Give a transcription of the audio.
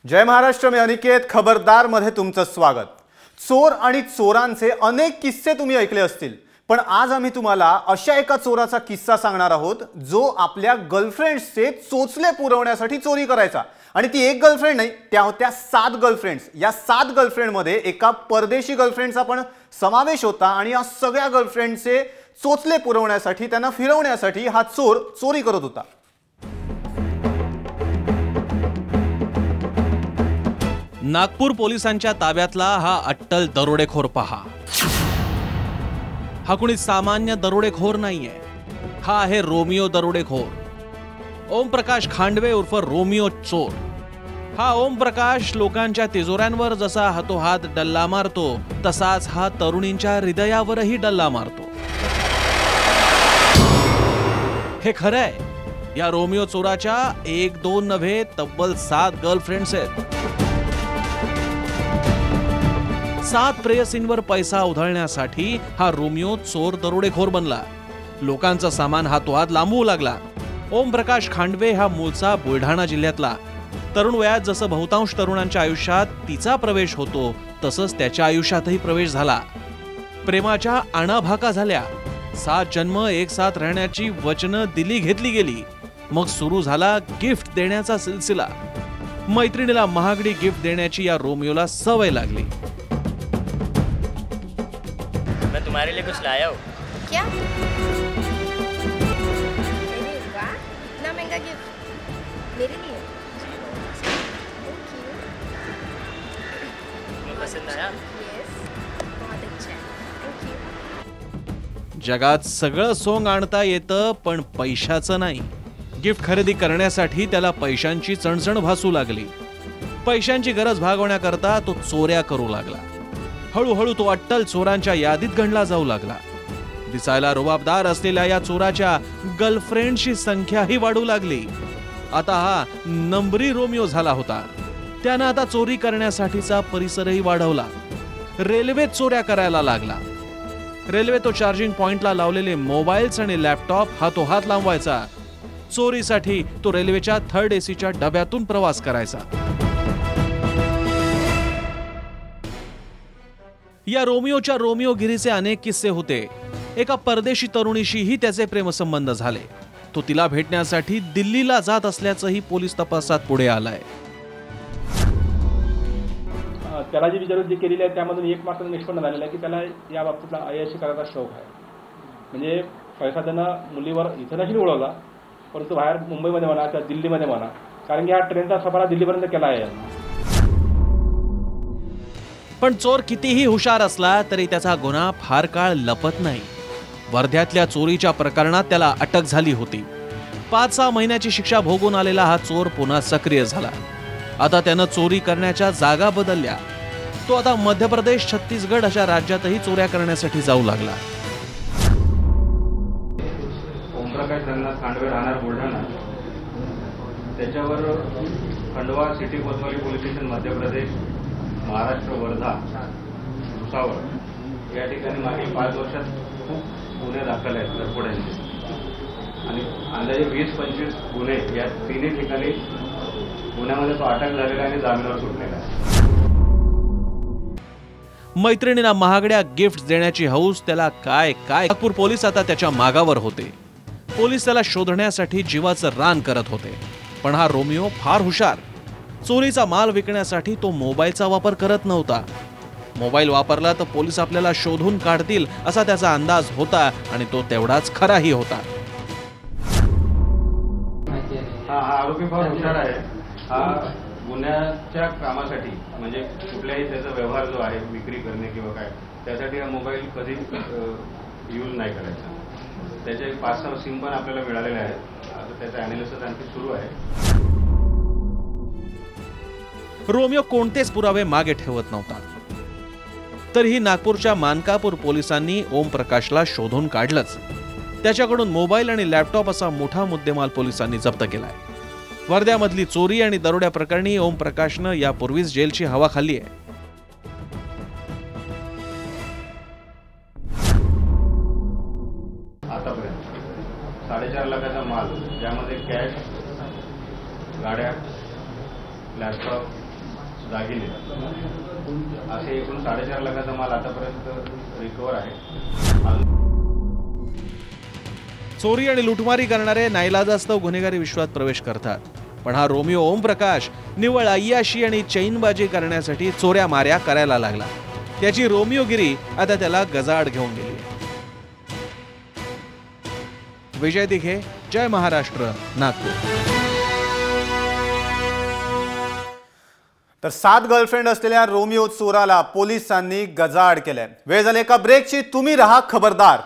जय महाराष्ट्र में अनिकेत खबरदार मध्ये तुमचं स्वागत। चोर आणि चोरांचे अनेक किस्से तुम्ही ऐकले असतील, पण आज आम्ही तुम्हाला अशा एका चोराचा किस्सा सांगणार आहोत जो आपल्या गर्लफ्रेंड्सचे चोचले पुरवण्यासाठी चोरी करायचा। आणि ती एक गर्लफ्रेंड नाही, त्या होत्या 7 गर्लफ्रेंड्स। या 7 गर्लफ्रेंड मध्ये एका परदेशी गर्लफ्रेंडचा पण समावेश होता आणि या सगळ्या गर्लफ्रेंडचे चोचले पुरवण्यासाठी, त्यांना फिरवण्यासाठी हा चोर चोरी करत होता। नागपूर पोलिसांच्या ताब्यातला हा अट्टल दरोडेखोर पहा। हा कोणी सामान्य दरोडेखोर नाहीये, हा आहे रोमियो दरोडेखोर। ओम प्रकाश खांडवे उर्फ रोमियो चोर। हा ओम प्रकाश लोकांच्या तिजोऱ्यांवर जसा हातोहात डल्ला मारतो, तसाच हा तरुणींच्या हृदयावरही डल्ला मारतो। हे खरं आहे, या रोमियो चोराच्या 1-2 नव्हे तब्बल 7 गर्लफ्रेंड्स आहेत। 7 प्रेयसींवर पैसा उधळण्यासाठी हा रोमियो चोर दरोडेखोर बनला। लोकांचा सामान हातोहात लांबवू लागला। ओम प्रकाश खांडवे हा मूळचा बुलढाणा जिल्ह्यातला। तरुण वयात जसं बहुतांश तरुणांच्या आयुष्यात तिचा प्रवेश होतो, तसंच त्याच्या आयुष्यातही प्रवेश झाला। प्रेमाच्या आणाभाका झाल्या। 7 जन्म एक साथ राहण्याची वचनं दिली घेतली गेली। मग सुरू झाला गिफ्ट देण्याचा सिलसिला। मैत्रिणीला महागडी गिफ्ट देण्याची या रोमियोला सवय लागली। मैं तुम्हारे लिए कुछ लाया हूँ। क्या? अरे वाह, इतना महंगा गिफ्ट मेरे लिए। तुम्हें पसंद आया? यस, बहुत अच्छा है, थैंक यू। जगात सगळं सोंग आणता येतं, पण पैशाचं नाही। गिफ्ट खरेदी करण्यासाठी त्याला पैशांची चणचण भासू लागली। पैशांची गरज भागवण्याकरता तो चोऱ्या करू लागला। हळूहळू तो अट्टल चोरांच्या यादीत गणला जाऊ लागला। दिसायला रुबाबदार असलेल्या या चोराच्या गर्लफ्रेंडची संख्याही वाढू लागली। आता हा नंबरी रोमियो झाला होता। त्यानं आता चोरी करण्यासाठीचा परिसरही वाढवला। रेल्वेत चोऱ्या करायला लागला। रेल्वे तो चार्जिंग पॉइंटला लावलेले मोबाईल्स आणि लॅपटॉप हातोहात लांबवायचा। चोरीसाठी तो रेल्वेच्या 3rd एसीच्या डब्यातून प्रवास करायचा। या रोमियोच्या रोमियोगिरीचे अनेक किस्से होते। एका परदेशी तरुणीशीही त्याचे प्रेमसंबंध झाले। तो तिला भेटण्यासाठी दिल्लीला जात असल्याचंही पोलीस तपासात पुढे आलंय। त्याला जी विचारपूस केलेली आहे त्यामधून एक मात्र निष्पन्न झालेला आहे की त्याला या बाबतीतला अयशस्वी करायचा शौक आहे। म्हणजे पैसा देणं मुलीवर इथं नशील उडवला, परंतु बाहेर मुंबईमध्ये म्हणा किंवा दिल्लीमध्ये म्हणा, कारण की हा ट्रेनचा सफर दिल्लीपर्यंत केला आहे। पण चोर कितीही हुशार असला तरी त्याचा गुन्हा फार काळ लपत नाही। वर्ध्यातल्या चोरीच्या प्रकरणात त्याला अटक झाली होती। 5-6 महिन्याची शिक्षा भोगून आलेला हा चोर पुन्हा सक्रिय झाला। आता त्यानं चोरी करण्याच्या जागा बदलल्या। तो आता मध्य प्रदेश, छत्तीसगड अशा राज्यातही चोऱ्या करण्यासाठी जाऊ लागला। ओमप्रकाश रंगनाथ खांडवे राहणार बुलढाणा, त्याच्यावर खंडवा सिटी कोतवाली पोलीस स्टेशन मध्य प्रदेश, महाराष्ट्र वर्धा, भुसावळ या ठिकाणी मागील 5 वर्षात खूप गुन्हे दाखल आहेत लरफोड्यांचे आणि अंदाजे 20-25 गुन्हे या 3 ठिकाणी गुन्ह्यामध्ये तो अटक झालेला आणि जामिनावर सुटलेला आहे। मैत्रिणीला महागड्या गिफ्ट देण्याची हौस त्याला काय नागपूर पोलीस आता त्याच्या मागावर होते। पोलीस त्याला शोधण्यासाठी जीवाचं रान करत होते। पण हा रोमियो फार हुशार। चोरीचा माल विकण्यासाठी तो मोबाईलचा वापर करत नव्हता। मोबाईल वापरला तर पोलीस आपल्याला शोधून काढतील असा त्याचा अंदाज होता आणि तो तेवढाच खराही होता। हा आरोपी फार हुशार आहे। हा गुन्ह्याच्या कामासाठी म्हणजे कुठल्याही त्याचा व्यवहार जो आहे विक्री करणे किंवा काय, त्यासाठी हा मोबाईल कधी यूज नाही करायचा। त्याचे 5-6 सिम पण आपल्याला मिळालेले आहेत। आता त्याचा अॅनालिसिस आणखी सुरू आहे। रोमियो कोणतेच पुरावे मागे ठेवत नव्हता। तरीही नागपूरच्या मानकापूर पोलिसांनी ओम प्रकाशला शोधून काढलंच। त्याच्याकडून मोबाईल आणि लॅपटॉप असा मोठा मुद्देमाल पोलिसांनी जप्त केलाय। वर्ध्यामधली चोरी आणि दरोड्या प्रकरणी ओम प्रकाशनं यापूर्वीच जेलची हवा खाल्ली आहे। आतापर्यंत 4.5 लाखाचा माल, ज्यामध्ये कॅश, गाड्या, लॅपटॉप, दागिने असे एकूण 4.5 लाखाचा माल आतापर्यंत रिकवर आहे. चोरी आणि लुटमारी करणारे नाईलाजास्तव गुन्हेगारी विश्वात प्रवेश करतात. पण हा रोमिओ ओमप्रकाश निव्वळ अय्याशी आणि चैनबाजी करण्यासाठी चोऱ्या माऱ्या करायला लागला. त्याची रोमिओगिरी आता त्याला गजाआड घेऊन गेली. विजय दिघे, जय महाराष्ट्र, नागपूर. तर 7 गर्लफ्रेंड असलेल्या रोमिओ चोराला पोलिसांनी गजाआड केलंय. वेळ झाली एका ब्रेकची. तुम्ही रहा खबरदार.